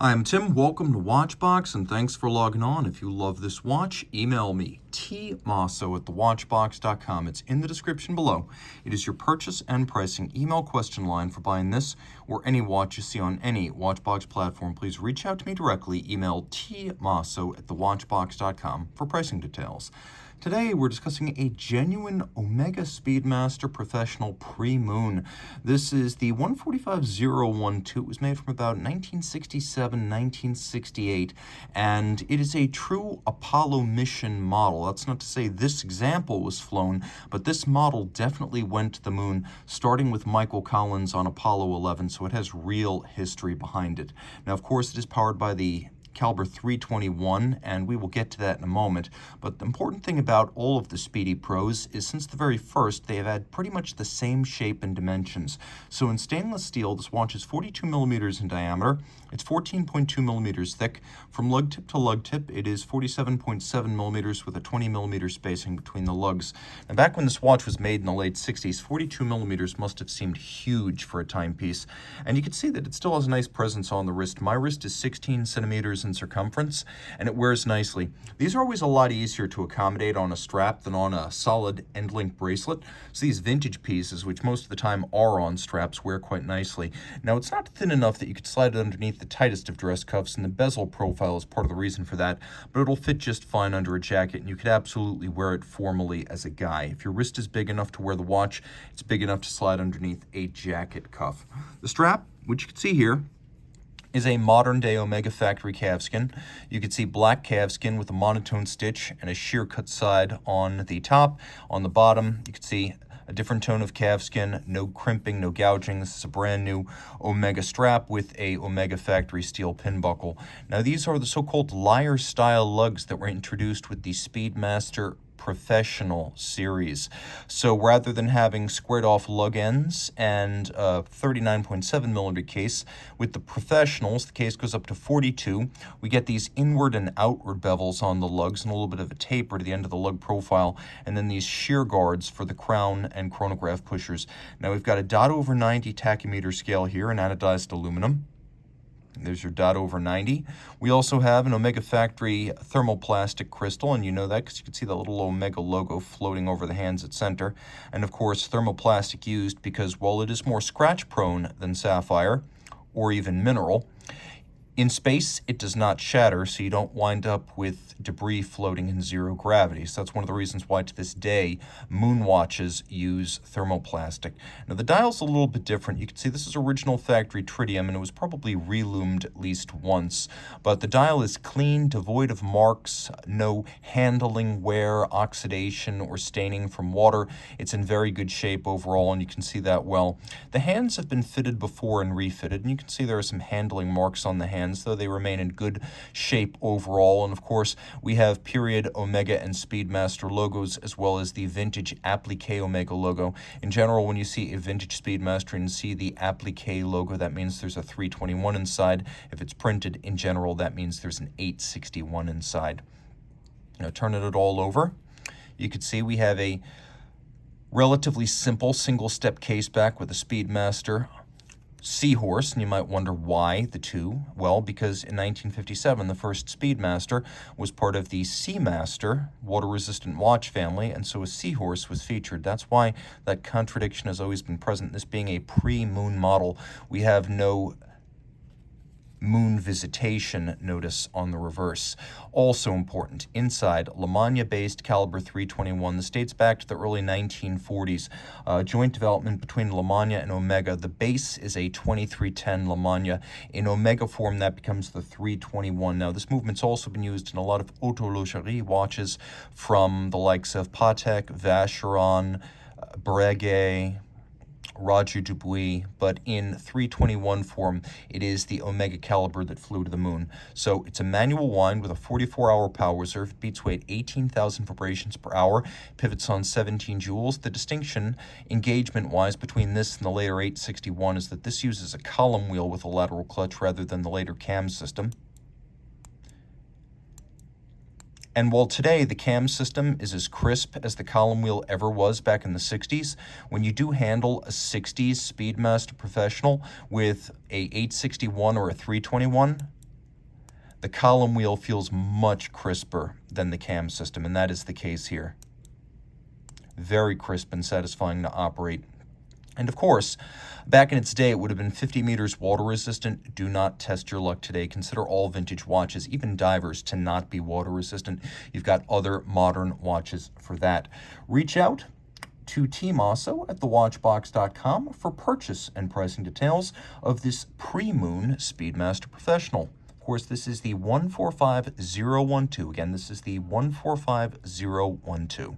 Hi, I'm Tim. Welcome to Watchbox, and thanks for logging on. If you love this watch, email me, tmosso@thewatchbox.com. It's in the description below. It is your purchase and pricing email question line for buying this or any watch you see on any Watchbox platform. Please reach out to me directly. Email tmosso@thewatchbox.com for pricing details. Today, we're discussing a genuine Omega Speedmaster Professional Pre-Moon. This is the 145012. It was made from about 1967, 1968, and it is a true Apollo mission model. That's not to say this example was flown, but this model definitely went to the moon, starting with Michael Collins on Apollo 11, so it has real history behind it. Now, of course, it is powered by the caliber 321, and we will get to that in a moment. But the important thing about all of the Speedy Pros is since the very first, they have had pretty much the same shape and dimensions. So in stainless steel, this watch is 42 millimeters in diameter. It's 14.2 millimeters thick. From lug tip to lug tip, it is 47.7 millimeters with a 20 millimeter spacing between the lugs. And back when this watch was made in the late 60s, 42 millimeters must have seemed huge for a timepiece. And you can see that it still has a nice presence on the wrist. My wrist is 16 centimeters in circumference, and it wears nicely. These are always a lot easier to accommodate on a strap than on a solid end-link bracelet. So these vintage pieces, which most of the time are on straps, wear quite nicely. Now, it's not thin enough that you could slide it underneath the tightest of dress cuffs, and the bezel profile is part of the reason for that, but it'll fit just fine under a jacket, and you could absolutely wear it formally as a guy. If your wrist is big enough to wear the watch, it's big enough to slide underneath a jacket cuff. The strap, which you can see here, is a modern-day Omega factory calfskin. You can see black calfskin with a monotone stitch and a sheer cut side on the top. On the bottom, you can see a different tone of calfskin, no crimping, no gouging. This is a brand new Omega strap with a Omega factory steel pin buckle. Now, these are the so-called Lyre-style lugs that were introduced with the Speedmaster Professional series. So rather than having squared off lug ends and a 39.7 millimeter case, with the Professionals, the case goes up to 42. We get these inward and outward bevels on the lugs and a little bit of a taper to the end of the lug profile, and then these shear guards for the crown and chronograph pushers. Now we've got a ./90 tachymeter scale here in anodized aluminum. There's your ./90. We also have an Omega Factory thermoplastic crystal, and you know that because you can see the little Omega logo floating over the hands at center. And of course, thermoplastic used because while it is more scratch prone than sapphire or even mineral, in space, it does not shatter, so you don't wind up with debris floating in zero gravity. So that's one of the reasons why, to this day, moon watches use thermoplastic. Now, the dial's a little bit different. You can see this is original factory tritium, and it was probably reloomed at least once. But the dial is clean, devoid of marks, no handling wear, oxidation, or staining from water. It's in very good shape overall, and you can see that well. The hands have been fitted before and refitted, and you can see there are some handling marks on the hands, though they remain in good shape overall. And of course, we have period Omega and Speedmaster logos, as well as the vintage Applique Omega logo. In general, when you see a vintage Speedmaster and see the Applique logo, that means there's a 321 inside. If it's printed in general, that means there's an 861 inside. Now, turning it all over, you can see we have a relatively simple single-step case back with a Speedmaster Seahorse, and you might wonder why the two. Well, because in 1957, the first Speedmaster was part of the Seamaster water-resistant watch family, and so a Seahorse was featured. That's why that contradiction has always been present. This being a pre-moon model, we have no moon visitation notice on the reverse. Also important, inside, Lamagna-based caliber 321. This dates back to the early 1940s. Joint development between Lamagna and Omega. The base is a 2310 Lamagna. In Omega form, that becomes the 321. Now, this movement's also been used in a lot of horlogerie watches from the likes of Patek, Vacheron, Breguet, Roger Dubuis, but in 321 form, it is the Omega caliber that flew to the moon. So it's a manual wind with a 44-hour power reserve. It beats weight 18,000 vibrations per hour, pivots on 17 joules. The distinction, engagement-wise, between this and the later 861 is that this uses a column wheel with a lateral clutch rather than the later cam system. And while today the cam system is as crisp as the column wheel ever was back in the 60s, when you do handle a 60s Speedmaster Professional with a 861 or a 321, the column wheel feels much crisper than the cam system, and that is the case here. Very crisp and satisfying to operate. And of course, back in its day, it would have been 50 meters water resistant. Do not test your luck today. Consider all vintage watches, even divers, to not be water resistant. You've got other modern watches for that. Reach out to Team Mosso at thewatchbox.com for purchase and pricing details of this pre-moon Speedmaster Professional. Of course, this is the 145012. Again, this is the 145012.